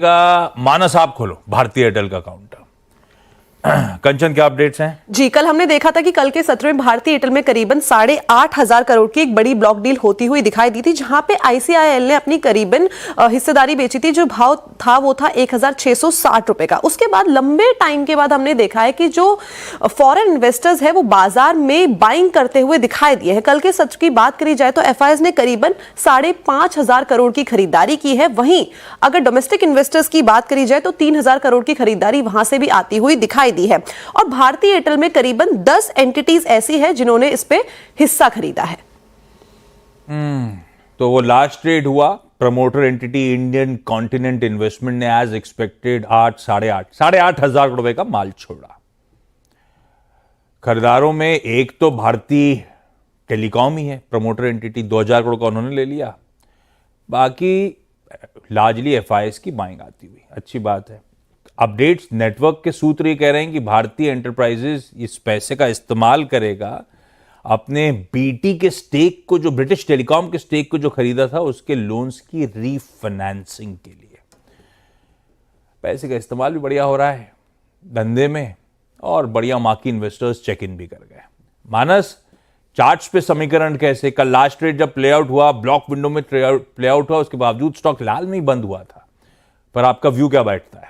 का मानस आप खोलो भारतीय एयरटेल का अकाउंट। कंचन, क्या अपडेट्स हैं? जी, कल हमने देखा था कि कल के सत्र में भारतीय एयरटेल में करीबन 8,500 करोड़ की एक बड़ी ब्लॉक डील होती हुई दिखाई दी थी, जहां पे आईसीआईएल ने अपनी करीबन हिस्सेदारी बेची थी। जो भाव था वो था 1,660 रुपए का। उसके बाद लंबे टाइम के बाद हमने देखा है कि जो फॉरेन इन्वेस्टर्स है वो बाजार में बाइंग करते हुए दिखाई दिए हैं। कल के सत्र की बात करी जाए तो एफआईएस ने करीबन 5,500 करोड़ की खरीदारी की है। वहीं अगर डोमेस्टिक इन्वेस्टर्स की बात करी जाए तो 3,000 करोड़ की खरीदारी वहां से भी आती हुई दिखाई दी है। और भारतीय एयरटेल में करीबन 10 एंटिटीज ऐसी है जिन्होंने इस पे हिस्सा खरीदा है। तो वो लास्ट ट्रेड हुआ, promoter entity Indian continent investment ने एज एक्सपेक्टेड 8,500 रुपए का माल छोड़ा। खरीदारों में एक तो भारतीय टेलीकॉम ही है, प्रमोटर एंटिटी 2,000 करोड़ का उन्होंने ले लिया। बाकी लार्जली एफआईएस की बाइंग आती हुई, अच्छी बात है। अपडेट्स नेटवर्क के सूत्र ये कह रहे हैं कि भारतीय एंटरप्राइजेस इस पैसे का इस्तेमाल करेगा अपने बीटी के स्टेक को, जो ब्रिटिश टेलीकॉम के स्टेक को जो खरीदा था, उसके लोन्स की रीफाइनेंसिंग के लिए। पैसे का इस्तेमाल भी बढ़िया हो रहा है धंधे में, और बढ़िया मार्की इन्वेस्टर्स चेक इन भी कर गए। मानस, चार्ट्स पे समीकरण कैसे? कल लास्ट ट्रेड जब प्ले आउट हुआ, ब्लॉक विंडो में प्ले आउट हुआ, उसके बावजूद स्टॉक लाल में ही बंद हुआ था, पर आपका व्यू क्या बैठता है?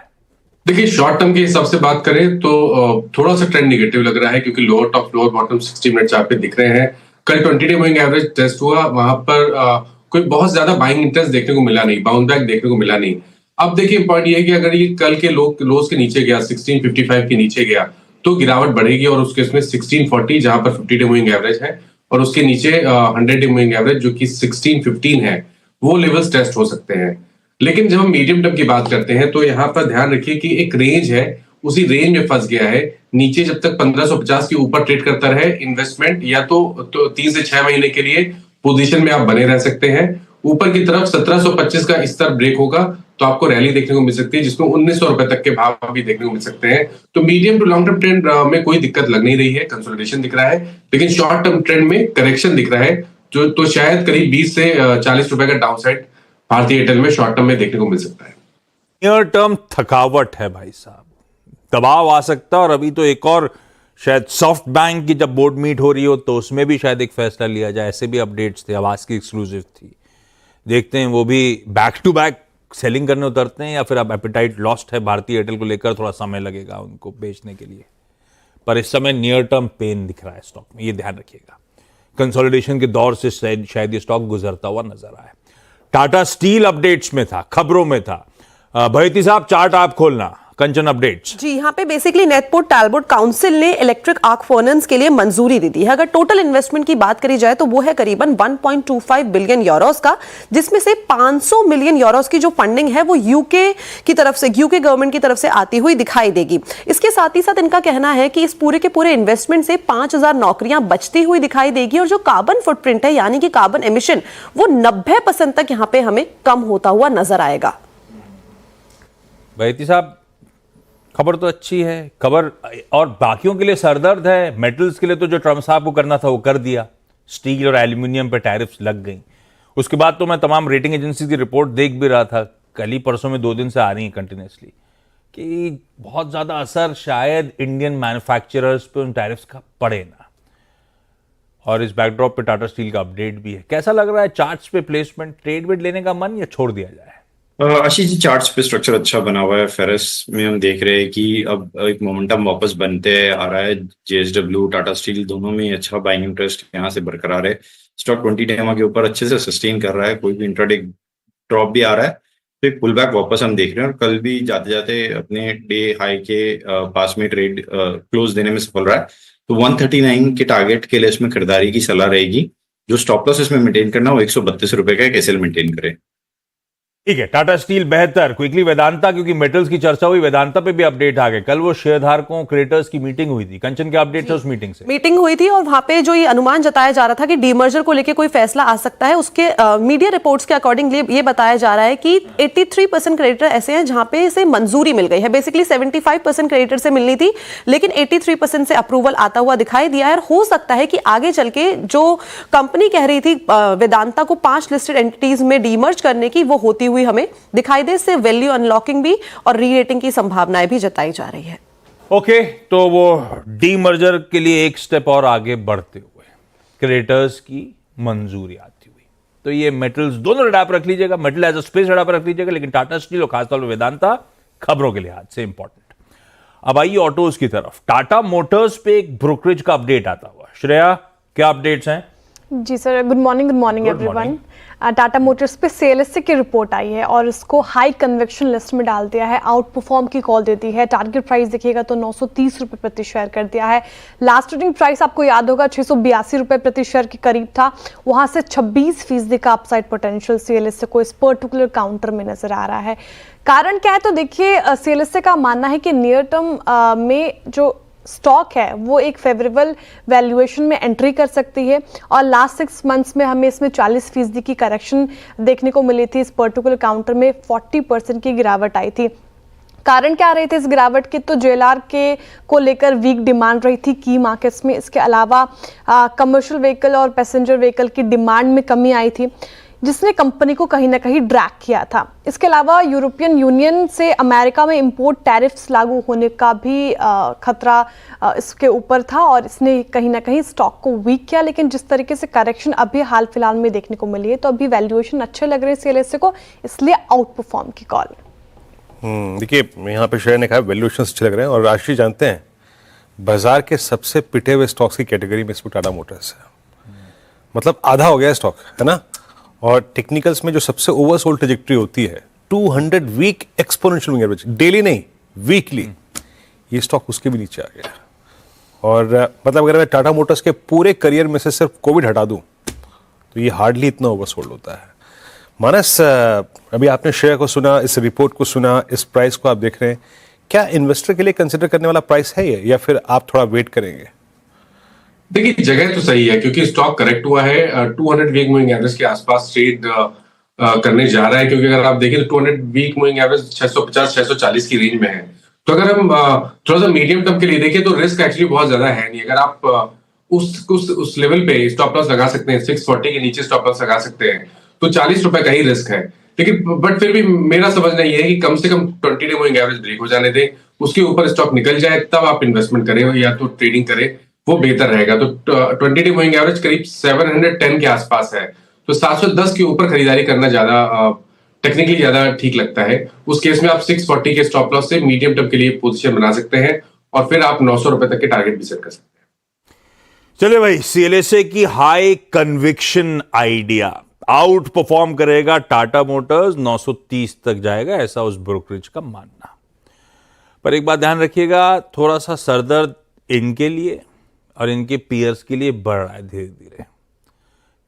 देखिए, शॉर्ट टर्म के हिसाब से बात करें तो थोड़ा सा ट्रेंड नेगेटिव लग रहा है, क्योंकि lower top lower bottom 60 minute chart पे दिख रहे हैं। कल 20 डे मूविंग एवरेज टेस्ट हुआ, वहां पर कोई बहुत ज्यादा बाइंग इंटरेस्ट देखने को मिला नहीं, बाउंस बैक देखने को मिला नहीं। अब देखिए, पॉइंट ये है कि अगर ये कल के लोज के नीचे गया, 1655 के नीचे गया, तो गिरावट बढ़ेगी, और उसके इसमें 1640 जहां पर 50 डे मूविंग एवरेज है, और उसके नीचे 100 डे मूविंग एवरेज जो कि 1615 है, वो लेवल्स टेस्ट हो सकते हैं। लेकिन जब हम मीडियम टर्म की बात करते हैं तो यहाँ पर ध्यान रखिए कि एक रेंज है, उसी रेंज में फंस गया है। नीचे जब तक 1550 के ऊपर ट्रेड करता रहे, इन्वेस्टमेंट या तो 3 से 6 महीने के लिए पोजीशन में आप बने रह सकते हैं। ऊपर की तरफ 1725 का स्तर ब्रेक होगा तो आपको रैली देखने को मिल सकती है, जिसमें 1900 रुपए तक के भाव भी देखने को मिल सकते हैं। तो medium to long term trend में कोई दिक्कत लग नहीं रही है, कंसोलिडेशन दिख रहा है। लेकिन शॉर्ट टर्म ट्रेंड में करेक्शन दिख रहा है, जो तो शायद करीब 20 से 40 रुपए का डाउनसाइड भारतीय एयरटेल में शॉर्ट टर्म में देखने को मिल सकता है। नियर टर्म थकावट है भाई साहब, दबाव आ सकता है। और अभी तो एक और शायद सॉफ्ट बैंक की जब बोर्ड मीट हो रही हो तो उसमें भी शायद एक फैसला लिया जाए, ऐसे भी अपडेट्स थे। आवाज की एक्सक्लूसिव थी, देखते हैं वो भी बैक टू बैक सेलिंग करने उतरते हैं या फिर अब एपेटाइट लॉस्ट है भारतीय एयरटेल को लेकर, थोड़ा समय लगेगा उनको बेचने के लिए। पर इस समय नियर टर्म पेन दिख रहा है स्टॉक में, ये ध्यान रखिएगा। कंसोलिडेशन के दौर से शायद ये स्टॉक गुजरता हुआ नजर आए। टाटा स्टील अपडेट्स में था, खबरों में था। भयती साहब, चार्ट आप खोलना। कंचन, अपडेट्स। जी, यहाँ पे बेसिकली नेटपोर्ट टैलबोट काउंसिल ने इलेक्ट्रिक आर्क फर्नेस के लिए मंजूरी दी थी। अगर टोटल इन्वेस्टमेंट की बात करी जाए तो वो है करीबन 1.25 बिलियन यूरोस का, जिसमें से 500 मिलियन यूरोस की जो फंडिंग है वो यूके गवर्नमेंट की तरफ से आती हुई दिखाई देगी। इसके साथ ही साथ इनका कहना है कि इस पूरे के पूरे इन्वेस्टमेंट से 5,000 नौकरियां बचती हुई दिखाई देगी, और जो कार्बन फुटप्रिंट है यानी कि कार्बन एमिशन, वो 90% तक यहाँ पे हमें कम होता हुआ नजर आएगा। भयती साहब, खबर तो अच्छी है, खबर और बाकियों के लिए सरदर्द है। मेटल्स के लिए तो जो ट्रम्प साहब को करना था वो कर दिया, स्टील और एल्यूमिनियम पे टैरिफ्स लग गई। उसके बाद तो मैं तमाम रेटिंग एजेंसी की रिपोर्ट देख भी रहा था, कल ही परसों में 2 दिन से आ रही है कंटिन्यूसली, कि बहुत ज्यादा असर शायद इंडियन मैन्युफैक्चरर्स पे उन टैरिफ्स का पड़े ना। और इस बैकड्रॉप पे टाटा स्टील का अपडेट भी है। कैसा लग रहा है चार्ट्स पे प्लेसमेंट? ट्रेड वेड लेने का मन या छोड़ दिया जाए? आशीष जी, चार्ट्स पे स्ट्रक्चर अच्छा बना हुआ है। फेरस में हम देख रहे हैं कि अब एक मोमेंटम वापस बनते आ रहा है। जेएसडब्ल्यू, टाटा स्टील दोनों में अच्छा बाइंग इंटरेस्ट यहाँ से बरकरार है। स्टॉक 20 डेमा के ऊपर अच्छे से सस्टेन कर रहा है, कोई भी इंट्राडे ड्रॉप भी आ रहा है तो एक पुल बैक वापस हम देख रहे हैं। और कल भी जाते जाते अपने डे हाई के पास में ट्रेड क्लोज देने में सफल रहा है। तो 139 के टारगेट के लिए इसमें खरीदारी की सलाह रहेगी। जो स्टॉप लॉस इसमें मेंटेन करना वो 132 रुपए का कैसे मेंटेन करें। ठीक है, टाटा स्टील बेहतर। क्विकली वेदांता, क्योंकि मेटल्स की चर्चा हुई, वेदांता पे भी अपडेट आ गए। कल वो शेयरधारकों क्रिएटर्स की मीटिंग हुई थी। कंचन, क्या अपडेट है उस मीटिंग से? मीटिंग हुई थी और वहां पे जो ये अनुमान जताया जा रहा था कि डीमर्जर को लेकर कोई फैसला आ सकता है, उसके मीडिया रिपोर्ट्स के अकॉर्डिंग ये बताया जा रहा है कि 83% क्रेडिटर ऐसे हैं जहां पे इसे मंजूरी मिल गई है। बेसिकली 75% क्रेडिटर से मिलनी थी, लेकिन 83% से अप्रूवल आता हुआ दिखाई दिया है। हो सकता है कि आगे चल के जो कंपनी कह रही थी वेदांता को 5 लिस्टेड एंटिटीज में डीमर्ज करने की, वो होती हुई हमें दिखाई दे, इससे वैल्यू अनलॉकिंग भी और री रेटिंग की संभावनाएं भी जताई जा रही है। ओके, तो वो डीमर्जर के लिए एक स्टेप और आगे बढ़ते हुए क्रेडिटर्स की मंजूरी आती हुई, तो ये मेटल्स दोनों रडार पर रख लीजिएगा, metal as a space radar पर रख लीजिएगा, लेकिन टाटा स्टील और खासतौर पर वेदांता खबरों के लिहाज से इंपॉर्टेंट। अब आइए ऑटोज की तरफ। टाटा मोटर्स पे एक ब्रोकरेज का अपडेट आता हुआ। श्रेया, क्या अपडेट्स हैं? जी sir, good morning everyone. Tata motors पे सीएलएसए की रिपोर्ट आई है और इसको हाई कन्विक्शन लिस्ट में डाल दिया है, आउट परफॉर्म की कॉल देती है। टारगेट प्राइस देखिएगा तो 930 रुपए प्रति शेयर कर दिया है। लास्ट ट्रेडिंग प्राइस आपको याद होगा 682 रुपए प्रति शेयर के करीब था, वहां से 26% का अपसाइड पोटेंशियल सीएलएसए को इस पर्टिकुलर काउंटर में नजर आ रहा है। कारण क्या है तो देखिए, सीएलएसए का मानना है कि नियर टर्म में जो स्टॉक है वो एक फेवरेबल वैल्यूएशन में एंट्री कर सकती है और लास्ट 6 मंथ्स में हमें इसमें 40% की करेक्शन देखने को मिली थी। इस पर्टिकुलर काउंटर में 40% की गिरावट आई थी। कारण क्या रही थी इस गिरावट की, तो जेएलआर के को लेकर वीक डिमांड रही थी की मार्केट्स में। इसके अलावा कमर्शियल व्हीकल और पैसेंजर व्हीकल की डिमांड में कमी आई थी, जिसने कंपनी को कहीं ना कहीं ड्रैग किया था। इसके अलावा यूरोपियन यूनियन से अमेरिका में इंपोर्ट टैरिफ्स लागू होने का भी खतरा इसके ऊपर था और इसने कहीं ना कहीं स्टॉक को वीक किया। लेकिन जिस तरीके से करेक्शन अभी हाल फिलहाल में देखने को मिली है, तो अभी वैल्यूएशन अच्छे लग रहे हैं सीएलएसए को, इसलिए आउट परफॉर्म की कॉल। देखिए, यहाँ पे शेयर ने कहा वैल्यूएशन अच्छे लग रहे हैं और राष्ट्रीय जानते हैं बाजार के सबसे पिटे हुए स्टॉक्स की कैटेगरी में इसमें टाटा मोटर्स है। मतलब आधा हो गया स्टॉक, है ना। और टेक्निकल्स में जो सबसे ओवरसोल्ड ट्रेजेक्टरी होती है 200 week exponential moving average, daily नहीं वीकली, ये स्टॉक उसके भी नीचे आ गया। और मतलब अगर मैं टाटा मोटर्स के पूरे करियर में से सिर्फ कोविड हटा दूं तो ये हार्डली इतना ओवरसोल्ड होता है। मानस, अभी आपने शेयर को सुना, इस रिपोर्ट को सुना, इस प्राइस को आप देख रहे हैं, क्या इन्वेस्टर के लिए कंसिडर करने वाला प्राइस है ये, या फिर आप थोड़ा वेट करेंगे? देखिए, जगह तो सही है क्योंकि स्टॉक करेक्ट हुआ है, 200 वीक मूविंग एवरेज के आसपास ट्रेड करने जा रहा है। क्योंकि अगर आप देखें तो 200 वीक मूविंग एवरेज 650-640 की रेंज में है। तो अगर हम थोड़ा सा मीडियम टर्म के लिए देखें तो रिस्क एक्चुअली बहुत ज्यादा है नहीं। अगर आप उस लेवल पे स्टॉप लॉस लगा सकते हैं, 640 के नीचे स्टॉप लॉस लगा सकते हैं, तो 40 रुपए का ही रिस्क है। लेकिन बट फिर भी मेरा समझना ये है कि कम से कम 20 डे मूविंग एवरेज ब्रेक हो जाने दें, उसके ऊपर स्टॉक निकल जाए, तब आप इन्वेस्टमेंट करें या तो ट्रेडिंग करें, वो बेहतर रहेगा। तो 20 डे मूविंग एवरेज करीब 710 के आसपास है, तो 710 के ऊपर खरीदारी करना ज्यादा टेक्निकली ज्यादा ठीक लगता है। उस केस में आप 640 के स्टॉप लॉस से मीडियम टर्म के लिए पोजीशन बना सकते हैं और फिर आप 900 रुपए तक के टारगेट भी सेट कर सकते हैं। चले भाई, सीएलएसए की high conviction idea out perform करेगा, टाटा मोटर्स 930 तक जाएगा, ऐसा उस ब्रोकरेज का मानना। पर एक बात ध्यान रखिएगा, थोड़ा सा सरदर्द इनके लिए और इनके पीयर्स के लिए बढ़ रहा है धीरे धीरे।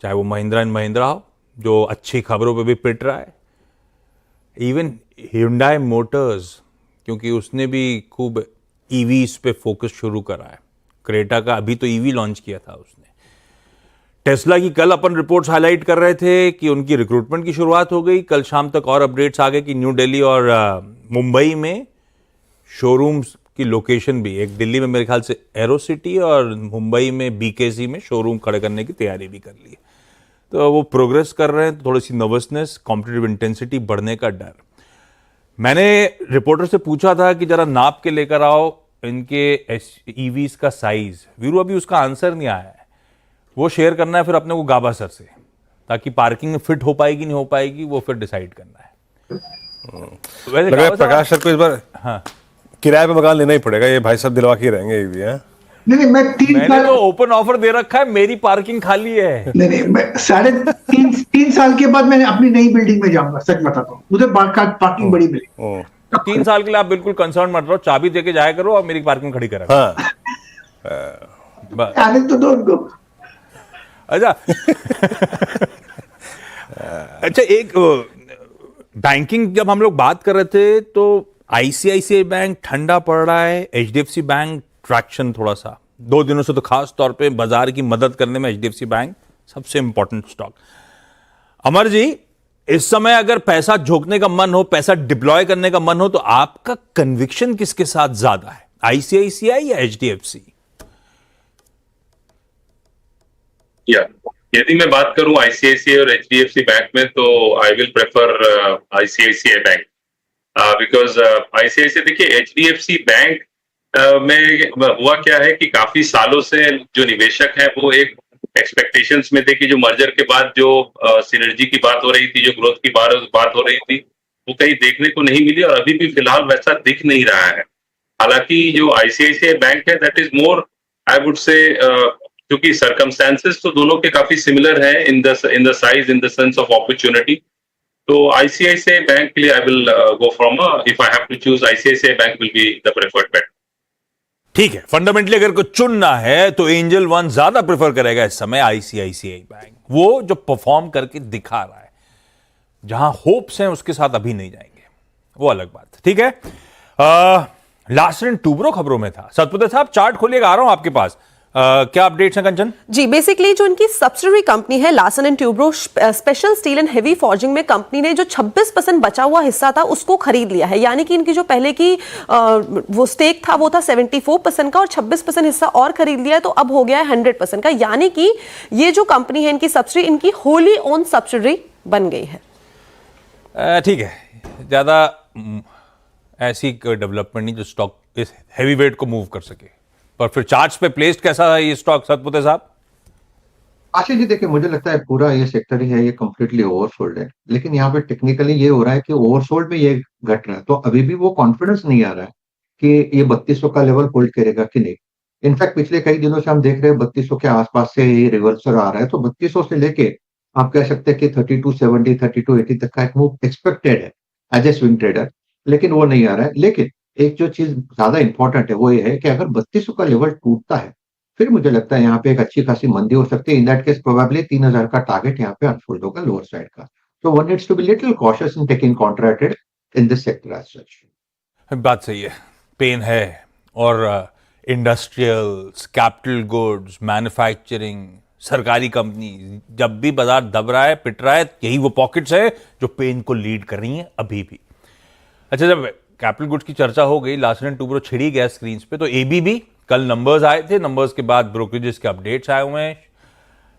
चाहे वो महिंद्रा एंड महिंद्रा हो, जो अच्छी खबरों पे भी पिट रहा है, इवन Hyundai मोटर्स, क्योंकि उसने भी खूब ईवीज पे फोकस शुरू करा है। क्रेटा का अभी तो ईवी लॉन्च किया था उसने। टेस्ला की कल अपन रिपोर्ट्स हाईलाइट कर रहे थे कि उनकी रिक्रूटमेंट की शुरुआत हो गई। कल शाम तक और अपडेट्स आ गए कि न्यू दिल्ली और मुंबई में शोरूम्स की लोकेशन भी, एक दिल्ली में मेरे ख्याल से एरो सिटी और मुंबई में बीकेसी में शोरूम खड़े करने की तैयारी भी कर ली है। तो वो प्रोग्रेस कर रहे हैं। तो थोड़ी सी नर्वसनेस, कॉम्पिटिटिव इंटेंसिटी बढ़ने का डर। मैंने रिपोर्टर से पूछा था कि जरा नाप के लेकर आओ इनके ईवीज का साइज। वीरू, अभी उसका आंसर नहीं आया है। वो शेयर करना है फिर अपने को गाबा सर से, ताकि पार्किंग में फिट हो पाएगी नहीं हो पाएगी वो फिर डिसाइड करना है। लग रहा है प्रकाश सर को इस बार हाँ किराए पे मकान लेना ही पड़ेगा, ये भाई साहब दिलवा के रहेंगे ये भी। है नहीं, मैं 3 मैंने साल तो ओपन ऑफर दे रखा है, मेरी पार्किंग खाली है। नहीं, मैं 3.5 साल के बाद मैं अपनी नई बिल्डिंग में जाऊंगा, सच बताता हूँ। उधर पार्किंग बड़ी मिली। 3 साल के लिए आप बिल्कुल कंसर्न मत रहो, चाबी देके जाया करो और मेरी पार्किंग खड़ी करा। हाँ बस। आने तो दो उनको। अच्छा अच्छा, एक बैंकिंग जब हम लोग बात कर रहे थे तो आईसीआईसीआई बैंक ठंडा पड़ रहा है, एचडीएफसी बैंक ट्रैक्शन थोड़ा सा 2 दिनों से, तो खास तौर पे बाजार की मदद करने में एचडीएफसी बैंक सबसे इंपॉर्टेंट स्टॉक। अमर जी, इस समय अगर पैसा झोंकने का मन हो, पैसा डिप्लॉय करने का मन हो, तो आपका कन्विक्शन किसके साथ ज्यादा है, आईसीआईसीआई या एचडीएफसी? यदि मैं बात करूं आईसीआईसीआई और एचडीएफसी बैंक में, तो I will prefer ICICI bank, because ICICI, देखिए एचडीएफसी बैंक में हुआ क्या है कि काफी सालों से जो निवेशक हैं वो एक एक्सपेक्टेशंस में थे कि जो मर्जर के बाद जो सिनर्जी की बात हो रही थी, जो ग्रोथ की बात हो रही थी, वो कहीं देखने को नहीं मिली और अभी भी फिलहाल वैसा दिख नहीं रहा है। हालांकि जो आईसीआईसीआई बैंक है that is more, I would say, क्योंकि सर्कमस्टेंसेस तो दोनों के काफी सिमिलर है in the size, in the sense of opportunity. तो आईसीआईसीआई बैंक के लिए I will go from, if I have to choose, ICICI bank will be the preferred bet. ठीक है, फंडामेंटली अगर कुछ चुनना है तो एंजल वन ज्यादा प्रेफर करेगा इस समय आईसीआईसीआई बैंक। वो जो परफॉर्म करके दिखा रहा है, जहां होप्स हैं उसके साथ अभी नहीं जाएंगे, वो अलग बात। ठीक है, लार्सन एंड टूब्रो खबरों में था। सतपुत्र साहब चार्ट खोलिएगा, आ रहा हूं आपके पास। क्या अपडेट्स हैं कंचन? जी, बेसिकली जो इनकी सब्सिडरी कंपनी है Larsen and Toubro special steel and heavy forging में, कंपनी ने जो 26% बचा हुआ हिस्सा था उसको खरीद लिया है। यानी कि इनकी जो पहले की वो स्टेक था वो था 74% का, और 26% हिस्सा और खरीद लिया है, तो अब हो गया है 100% का। यानी कि ये जो कंपनी है इनकी सब्सिडरी, इनकी होली ओन सब्सिडरी बन गई है। ठीक है, ज्यादा ऐसी डेवलपमेंट नहीं जो स्टॉक इस हैवी वेट को मूव कर सके, पर फिर चार्ट्स पे प्लेस्ड कैसा है ये स्टॉक सतपुत्र साहब? आशीष जी देखिए, मुझे लगता है पूरा ये सेक्टर ही है, ये कम्प्लीटली ओवरसोल्ड है। लेकिन यहाँ पे टेक्निकली ये हो रहा है कि ओवरसोल्ड में ये घट रहा है, तो अभी भी वो कॉन्फिडेंस नहीं आ रहा है कि ये 3200 का लेवल होल्ड करेगा कि नहीं। इनफैक्ट पिछले कई दिनों से हम देख रहे हैं 3200 के आसपास से ये रिवर्सल आ रहा है, तो 3200 से लेके आप कह सकते हैं कि 3270, 3280 तक का एक मूव एक्सपेक्टेड है एज ए स्विंग ट्रेडर, लेकिन वो नहीं आ रहा है। लेकिन एक जो चीज ज्यादा इंपॉर्टेंट है वो ये है कि अगर 3200 का लेवल टूटता है, फिर मुझे लगता है यहाँ पे एक अच्छी खासी मंदी हो सकती है। इन दैट केस प्रोबेबली 3000 का टारगेट यहाँ पे अनफोल्ड होगा लोअर साइड का। So one needs to be little cautious in taking contra trade in this sector as such. बात सही है, पेन है, और इंडस्ट्रियल्स, कैपिटल गुड्स, मैन्युफैक्चरिंग, सरकारी कंपनी, जब भी बाजार दब रहा है, पिट रहा है, यही वो पॉकेट्स है जो पेन को लीड कर रही हैं अभी भी। अच्छा, जब कैपिटल गुड्स की चर्चा हो गई, लार्सन एंड टूब्रो छिड़ी गया स्क्रीन पे, तो एबीबी कल नंबर्स आए थे, नंबर्स के बाद ब्रोकरेजेस के अपडेट्स आए हुए हैं।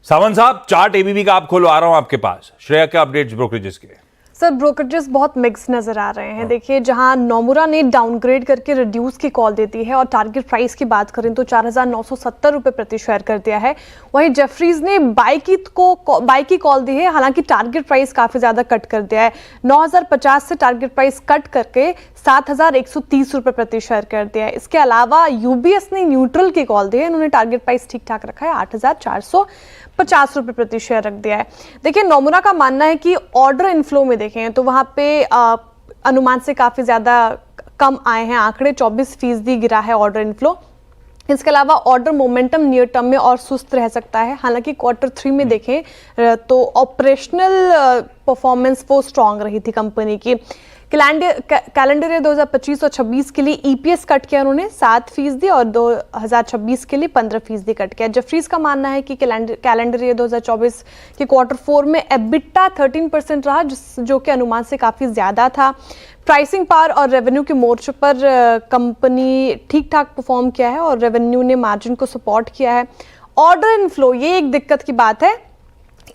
सावंत साहब चार्ट एबीबी का आप खोलो, आ रहा हूं आपके पास। श्रेया के अपडेट्स ब्रोकरेजेस के? सर ब्रोकरेजेस बहुत मिक्स नजर आ रहे हैं। देखिए, जहां नोमुरा ने डाउनग्रेड करके रिड्यूस की कॉल देती है और टारगेट प्राइस की बात करें तो 4,970 रुपए प्रति शेयर कर दिया है। वहीं जेफरीज ने बाई की कॉल दी है, हालांकि टारगेट प्राइस काफी ज्यादा कट कर दिया है। 9,050 से टारगेट प्राइस कट करके 7,130 रुपए प्रति शेयर कर दिया है। इसके अलावा यूबीएस ने न्यूट्रल की कॉल दी है, इन्होंने टारगेट प्राइस ठीक ठाक रखा है, 8,450 रुपए प्रति शेयर रख दिया है। देखिए, नोमुरा का मानना है कि ऑर्डर इनफ्लो में देखें तो वहां पे अनुमान से काफी ज्यादा कम आए हैं आंकड़े, 24% गिरा है ऑर्डर इनफ्लो। इसके अलावा ऑर्डर मोमेंटम नियर टर्म में और सुस्त रह सकता है। हालांकि क्वार्टर 3 में देखें तो ऑपरेशनल परफॉर्मेंस वो स्ट्रांग रही थी कंपनी की। कैलेंडर ईयर 2025 और 26 के लिए ईपीएस कट किया उन्होंने 7% और 2026 के लिए 15% कट किया। जेफरीज का मानना है कि कैलेंडर ईयर 2024 के क्वार्टर 4 में एबिटा 13% रहा, जो कि अनुमान से काफी ज्यादा था। प्राइसिंग पावर और रेवेन्यू के मोर्चे पर कंपनी ठीक ठाक परफॉर्म किया है और रेवेन्यू ने मार्जिन को सपोर्ट किया है। ऑर्डर इनफ्लो ये एक दिक्कत की बात है,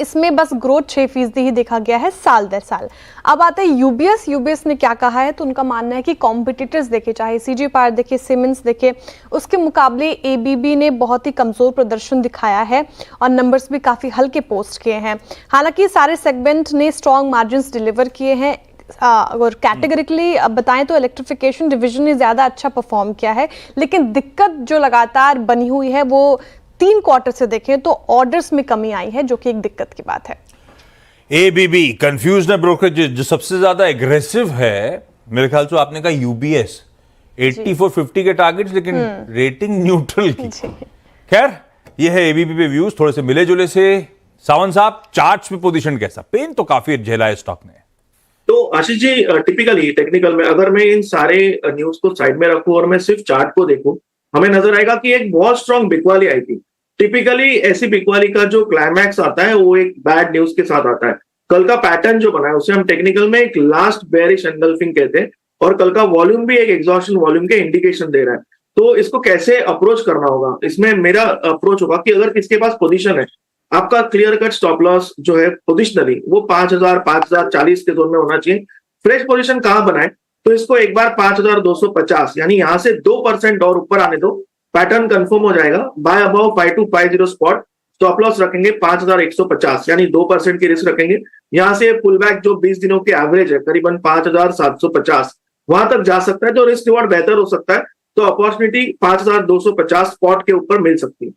इसमें बस ग्रोथ 6% ही देखा गया है साल दर साल। अब आते हैं यूबीएस ने क्या कहा है, तो उनका मानना है कि कॉम्पिटिटर्स देखे, चाहे सीजी पावर देखे, सीमेंस देखे, उसके मुकाबले एबीबी ने बहुत ही कमजोर प्रदर्शन दिखाया है और नंबर्स भी काफी हल्के पोस्ट किए हैं। हालांकि सारे सेगमेंट ने स्ट्रॉन्ग मार्जिन्स डिलीवर किए हैं। अगर कैटेगरिकली बताएं तो इलेक्ट्रिफिकेशन डिवीजन ने ज्यादा अच्छा परफॉर्म किया है, लेकिन दिक्कत जो लगातार बनी हुई है वो 3 क्वार्टर से देखें तो ऑर्डर्स में कमी आई है, जो कि एक दिक्कत की बात है। एबीबी कंफ्यूज है ब्रोकरेज, जो सबसे ज्यादा एग्रेसिव है मेरे ख्याल से आपने कहा यूबीएस, 8450 के टारगेट्स, लेकिन रेटिंग न्यूट्रल की। खैर, ये है एबीबी पे व्यूज, थोड़े से मिले जुले से। सावंत साहब चार्ट्स पे पोजीशन कैसा? पेन तो काफी झेला है स्टॉक ने। तो आशीष जी, टिपिकली टेक्निकल में अगर मैं इन सारे न्यूज को साइड में रखूं और मैं सिर्फ चार्ट को देखूं, हमें नजर आएगा कि एक बहुत स्ट्रांग बिकवाली आई थी। टिपिकली ऐसी बिकवाली का जो क्लाइमैक्स आता है वो एक बैड न्यूज के साथ आता है। कल का पैटर्न जो बना है उसे हम टेक्निकल में एक लास्ट बेयरिश एंगल्फिंग कहते हैं, और कल का वॉल्यूम भी एक एग्जॉस्शन वॉल्यूम के इंडिकेशन दे रहा है। तो इसको कैसे अप्रोच करना होगा, इसमें मेरा अप्रोच होगा कि अगर किसके पास पोजीशन है आपका क्लियर कट स्टॉप लॉस जो है पोजिशनली वो 5000 5040 के जोन में होना चाहिए। फ्रेश पोजीशन कहां बनाए, तो इसको एक बार 5250 यानी यहां से 2% और ऊपर आने दो, पैटर्न कंफर्म हो जाएगा। Buy above 5250 spot, stop loss रखेंगे 5150 यानी 2% की रिस्क रखेंगे। यहां से पुल बैक जो 20 दिनों के एवरेज है करीबन 5750 वहां तक जा सकता है, तो रिस्क रिवॉर्ड बेहतर हो सकता है। तो अपॉर्चुनिटी 5250 स्पॉट के ऊपर मिल सकती है।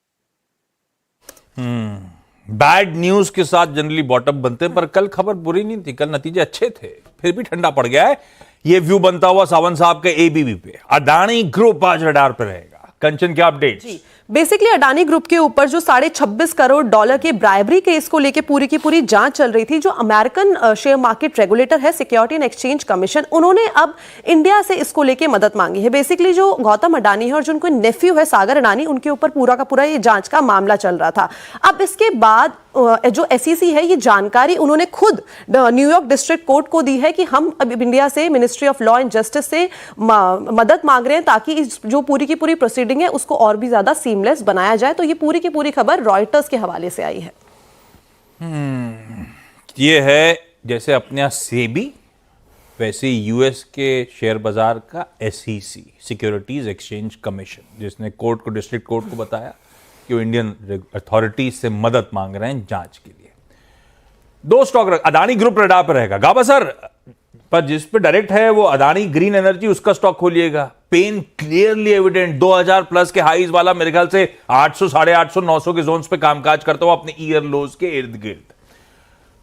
बैड न्यूज के साथ जनरली बॉटम बनते हैं, पर कल खबर बुरी नहीं थी, कल नतीजे अच्छे थे, फिर भी ठंडा पड़ गया है। ये व्यू बनता हुआ सावंत साहब के एबीबी पे। अडानी ग्रुप आज रडार पे रहेगा। कंचन क्या अपडेट? बेसिकली अडानी ग्रुप के ऊपर जो $26 करोड़ के ब्राइबरी केस को लेकर पूरी की पूरी जांच चल रही थी, जो अमेरिकन शेयर मार्केट रेगुलेटर है सिक्योरिटी एंड एक्सचेंज कमीशन, उन्होंने अब इंडिया से इसको लेकर मदद मांगी है। बेसिकली जो गौतम अडानी है और जो उनको नेफ्यू है सागर अडानी, उनके ऊपर पूरा का पूरा ये जांच का मामला चल रहा था। अब इसके बाद जो SEC है ये जानकारी उन्होंने खुद न्यूयॉर्क डिस्ट्रिक्ट कोर्ट को दी है कि हम अब इंडिया से ministry of law and justice से मदद मांग रहे हैं ताकि इस जो पूरी की पूरी प्रोसीडिंग है उसको और भी ज्यादा सीमलेस बनाया जाए। तो ये पूरी की पूरी खबर रॉयटर्स के हवाले से आई है। ये है जैसे अपने यहाँ सेबी, वैसे यूएस के शेयर बाजार का SEC सिक्योरिटीज एक्सचेंज कमीशन, जिसने कोर्ट को, डिस्ट्रिक्ट कोर्ट को बताया कि वो इंडियन अथॉरिटीज से मदद मांग रहे हैं जांच के लिए। दो स्टॉक अदानी ग्रुप रडार पर रहेगा। गाबा सर, पर जिस पे डायरेक्ट है वो अदानी ग्रीन एनर्जी, उसका स्टॉक खोलिएगा। पेन क्लियरली एविडेंट, 2000 प्लस के हाईज वाला मेरे ख्याल से 800, 850, 900 के जोन्स पे कामकाज करता हुआ अपने ईयर लोज के इर्द गिर्द।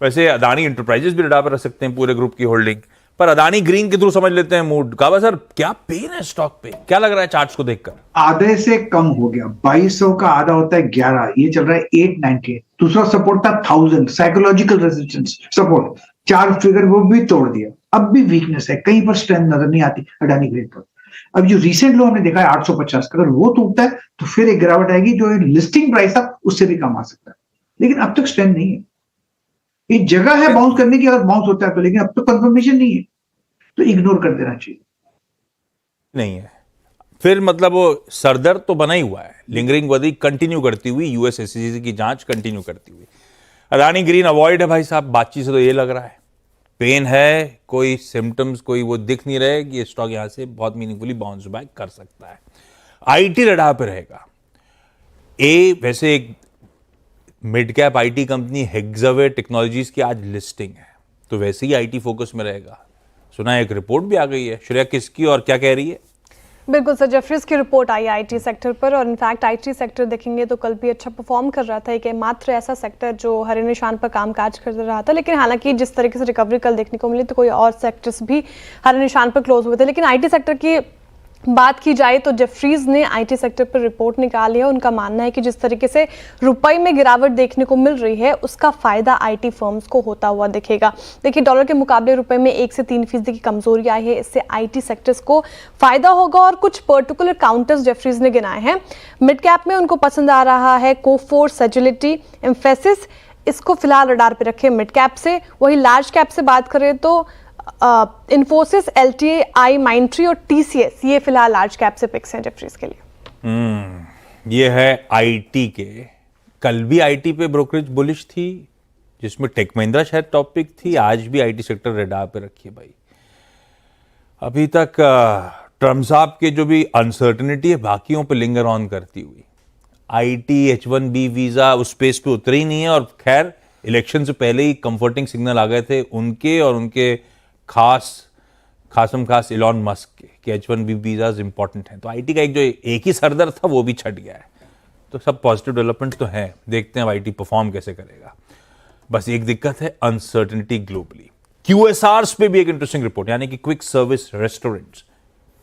वैसे अदानी इंटरप्राइजेस भी रडार पर रख सकते हैं पूरे ग्रुप की होल्डिंग, पर अदानी ग्रीन के थ्रू समझ लेते हैं मूड। गाबा सर, क्या पेन है स्टॉक पे, क्या लग रहा है चार्ट्स को देखकर? आधे से कम हो गया, 2200 का आधा होता है 11, ये चल रहा है 898। दूसरा सपोर्ट था 1000, साइकोलॉजिकल रेजिस्टेंस सपोर्ट, 4 फिगर वो भी तोड़ दिया। अब भी वीकनेस है, कहीं पर स्ट्रेंथ नजर नहीं आती अडानी ग्रीन पर। अब जो रिसेंट लो हमने देखा है 850 का, अगर वो टूटता है तो फिर एक गिरावट आएगी, जो लिस्टिंग प्राइस था उससे भी कम आ सकता है, लेकिन अब तक स्ट्रेंथ नहीं है। एक जगह है बाउंस करने की, अगर बाउंस होता है तो, लेकिन अब तो कंफर्मेशन नहीं है, तो इग्नोर कर देना चाहिए। नहीं है फिर मतलब वो सरदर्द तो बना ही हुआ है, लिंगरिंग वधी कंटिन्यू करती हुई, यूएस SEC की जांच कंटिन्यू करती हुई। अदानी ग्रीन अवॉइड है भाई साहब, बातचीत से तो ये लग रहा है पेन है, कोई सिम्टम्स कोई वो दिख नहीं रहे कि ये स्टॉक यहां से बहुत मीनिंगफुली बाउंस बैक कर सकता है। IT रडार पे रहेगा। वैसे एक mid cap IT company Hexaware technologies की आज लिस्टिंग है, तो वैसे ही IT फोकस में रहेगा। सुना है एक रिपोर्ट भी आ गई है, श्रेया किसकी और क्या कह रही है? बिल्कुल सर, जेफरीज की रिपोर्ट आई IT सेक्टर पर, और इनफैक्ट IT सेक्टर देखेंगे तो कल भी अच्छा परफॉर्म कर रहा था। एक मात्र ऐसा सेक्टर जो हरे निशान पर कामकाज कर रहा था, लेकिन हालांकि जिस तरीके से रिकवरी कल देखने को मिली तो कोई और सेक्टर्स भी हरे निशान पर क्लोज हुए थे। लेकिन IT सेक्टर की बात की जाए तो जेफरीज ने IT सेक्टर पर रिपोर्ट निकाली है। उनका मानना है कि जिस तरीके से रुपए में गिरावट देखने को मिल रही है उसका फायदा IT फर्म्स को होता हुआ दिखेगा। देखिए, डॉलर के मुकाबले रुपए में 1 से 3% की कमजोरी आई है, इससे IT सेक्टर्स को फायदा होगा। और कुछ पर्टिकुलर काउंटर्स जेफरीज ने गिनाए हैं। मिड कैप में उनको पसंद आ रहा है कोफोर्स, एजिलिटी, एम्फेसिस, इसको फिलहाल रडार पे रखें मिड कैप से। वही लार्ज कैप से बात करें तो इन्फोसिस, LTI, माइंट्री और TCS, ये फिलहाल लार्ज कैप से पिक्स हैं जेफरीज के लिए। ये है IT के। कल भी IT पे ब्रोकरेज बुलिश थी, जिसमें टेक महिंद्रा शायद टॉपिक थी, आज भी IT सेक्टर रडार पे रखिए भाई। अभी तक ट्रम्प साहब के जो भी अनसर्टनिटी है बाकियों पे लिंगर ऑन करती हुई, IT H1B वीजा उस स्पेस पे उतरे ही नहीं है। और खैर इलेक्शन से पहले ही कंफर्टिंग सिग्नल आ गए थे उनके और उनके खास इलॉन मस्क के कि H1B वीजाज इंपॉर्टेंट हैं। तो IT का एक ही सरदर्द था वो भी छट गया है। तो सब पॉजिटिव डेवलपमेंट तो हैं, देखते हैं अब IT परफॉर्म कैसे करेगा। बस एक दिक्कत है अनसर्टेनिटी ग्लोबली। QSRs पे भी एक इंटरेस्टिंग रिपोर्ट, यानी कि क्विक सर्विस रेस्टोरेंट्स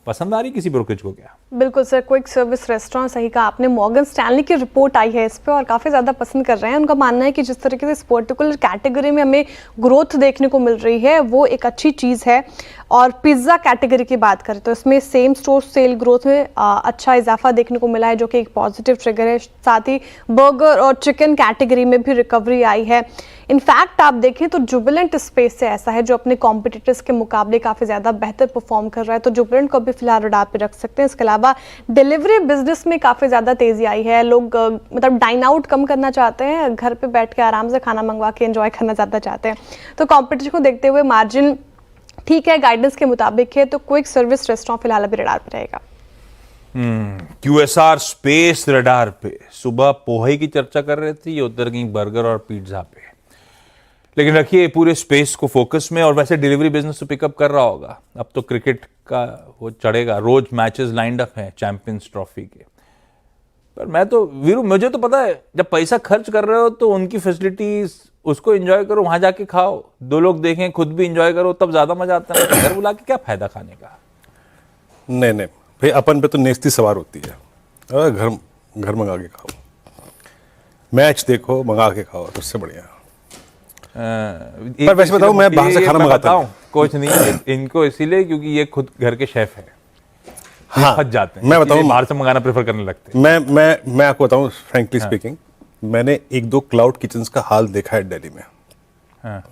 पसंद आ रही किसी ब्रोकरेज को क्या? बिल्कुल सर, क्विक सर्विस रेस्टोरेंट, सही कहा आपने। मॉर्गन स्टैनली की रिपोर्ट आई है इस पे और काफ़ी ज़्यादा पसंद कर रहे हैं। उनका मानना है कि जिस तरीके से इस पर्टिकुलर कैटेगरी में हमें ग्रोथ देखने को मिल रही है वो एक अच्छी चीज़ है। और पिज़्ज़ा कैटेगरी की बात करें तो इसमें सेम स्टोर सेल ग्रोथ में अच्छा इजाफा देखने को मिला है, जो कि एक पॉजिटिव ट्रिगर है। साथ ही बर्गर और चिकन कैटेगरी में भी रिकवरी आई है। इनफैक्ट आप देखें तो जुबिलेंट स्पेस से ऐसा है जो अपने कॉम्पिटिटर्स के मुकाबले काफ़ी ज़्यादा बेहतर परफॉर्म कर रहा है, तो जुबिलेंट को भी फिलहाल रडार पे रख सकते हैं। इसके अलावा अलावा डिलीवरी बिजनेस में काफ़ी ज़्यादा तेज़ी आई है। लोग मतलब डाइन आउट कम करना चाहते हैं, घर पे बैठ के आराम से खाना मंगवा के एंजॉय करना ज़्यादा चाहते हैं। तो कॉम्पिटिशन को देखते हुए मार्जिन ठीक है, गाइडेंस के मुताबिक है, तो क्विक सर्विस रेस्टोरेंट फिलहाल अभी रडार पे रहेगा। QSR स्पेस रडार पे सुबह पोहे की चर्चा कर रहे थे, ये उधर गई बर्गर और पिज्जा पे। लेकिन रखिए पूरे स्पेस को फोकस में। और वैसे डिलीवरी बिजनेस तो पिकअप कर रहा होगा, अब तो क्रिकेट का वो चढ़ेगा, रोज मैचेस लाइंड अप हैं चैंपियंस ट्रॉफी के। पर मैं तो वीरू, मुझे तो पता है जब पैसा खर्च कर रहे हो तो उनकी फैसिलिटीज उसको एंजॉय करो, वहां जाके खाओ, दो लोग देखें, खुद भी एंजॉय करो, तब ज्यादा मजा आता है। घर बुला के क्या फायदा खाने का। नहीं नहीं भाई, अपन पे तो नेस्ती सवार होती है। घर मंगा के खाओ, मैच देखो मंगा के खाओ, तो उससे बढ़िया। पर वैसे बताऊं, मैं बाहर से खाना मंगाता हूं, कुछ नहीं इनको इसीलिए क्योंकि ये खुद घर के शेफ है। हाँ, फंस जाते हैं, मैं बताऊं, बाहर से मंगाना प्रेफर करने लगते हैं। मैं आपको बताऊं फ्रैंकली स्पीकिंग, मैंने 1-2 क्लाउड किचन्स का हाल देखा है दिल्ली में। हाँ।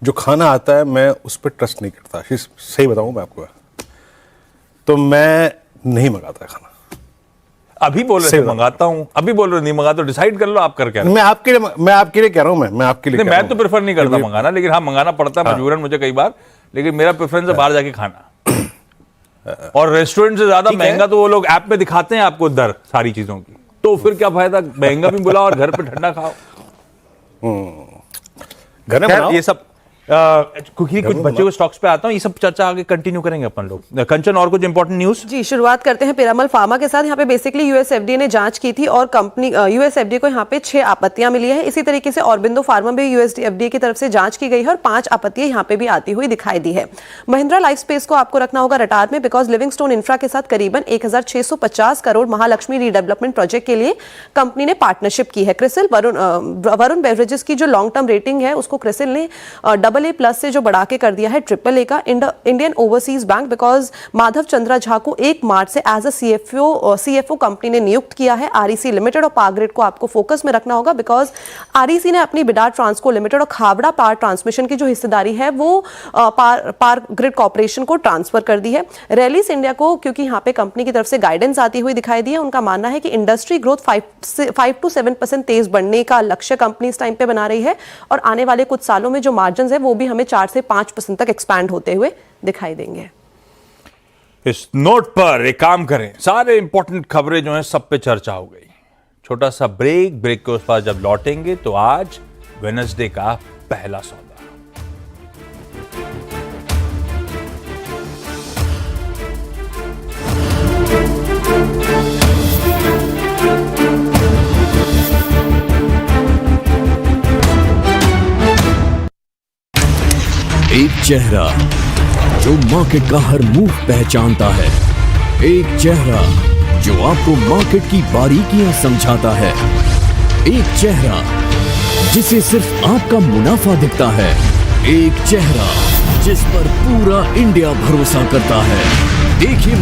जो खाना आता है मैं उस पर ट्रस्ट नहीं करता, सही बताऊं मैं आपको, तो मैं नहीं मंगाता खाना। अभी बोल रहे थे मंगाता हूं, अभी बोल रहे नहीं मंगाता, डिसाइड कर लो आप कर क्या। मैं आपके लिए कह रहा हूं, मैं आपके लिए मैं तो प्रेफर नहीं करता मंगाना, लेकिन हाँ मंगाना पड़ता है मजबूरन मुझे कई बार। लेकिन मेरा प्रेफरेंस है बाहर जाके खाना। और रेस्टोरेंट से ज्यादा महंगा तो वो लोग ऐप में दिखाते हैं आपको दर सारी चीजों की, तो फिर क्या फायदा, महंगा भी बुलाओ और घर पे ठंडा खाओ। घर में बनाओ। ये सब कुछ बच्चे को स्टॉक्स पे आता हूं, ये सब चर्चा आगे कंटिन्यू करेंगे अपन लोग। कंचन, और कुछ इंपॉर्टेंट न्यूज? जी, शुरुआत करते हैं पिरामल फार्मा के साथ। यहाँ पे बेसिकली यूएसएफडीए ने जांच की थी और कंपनी यूएसएफडीए को यहाँ पे 6 आपत्तियां मिली है। इसी तरीके से ऑरबिंदो फार्मा भी यूएसएफडीए की तरफ से जांच की गई है और 5 आपत्तियां यहाँ पे भी आती हुई दिखाई दी है। महिंद्रा लाइफ स्पेस को आपको रखना होगा रडार में, बिकॉज लिविंगस्टोन इंफ्रा के साथ करीबन 1650 करोड़ महालक्ष्मी रीडेवलपमेंट प्रोजेक्ट के लिए कंपनी ने पार्टनरशिप की है। क्रिसिल वरुण बेवरेजेस की जो लॉन्ग टर्म रेटिंग है उसको क्रिसिल ने AA+ से जो के कर दिया है AAA का। Indian overseas bank, because Madhav Chandra Jha को 1 मार्च से एज अ CFO कंपनी ने नियुक्त किया है। REC लिमिटेड और पावर ग्रिड को आपको फोकस में रखना होगा, बिकॉज REC ने अपनी बिडार ट्रांसको लिमिटेड और खावड़ा पावर ट्रांसमिशन की जो हिस्सेदारी है वो पावर ग्रिड कॉर्पोरेशन को ट्रांसफर कर दी है। रैलीस इंडिया को, क्योंकि यहाँ पे कंपनी की तरफ से गाइडेंस आती हुई दिखाई दी है, उनका मानना है कि इंडस्ट्री ग्रोथ 5 to 7% तेज बढ़ने का लक्ष्य कंपनी इस टाइम पे बना रही है और आने वाले कुछ सालों में जो मार्जिन है वो भी हमें 4 से 5% तक एक्सपैंड होते हुए दिखाई देंगे। इस नोट पर एक काम करें, सारे इंपॉर्टेंट खबरें जो हैं सब पे चर्चा हो गई। छोटा सा ब्रेक के उस पास जब लौटेंगे तो आज वेडनेसडे का पहला सौदा। एक चेहरा जो मार्केट का हर मूव पहचानता है, एक चेहरा जो आपको मार्केट की बारीकियां समझाता है, एक चेहरा जिसे सिर्फ आपका मुनाफा दिखता है, एक चेहरा जिस पर पूरा इंडिया भरोसा करता है। देखिए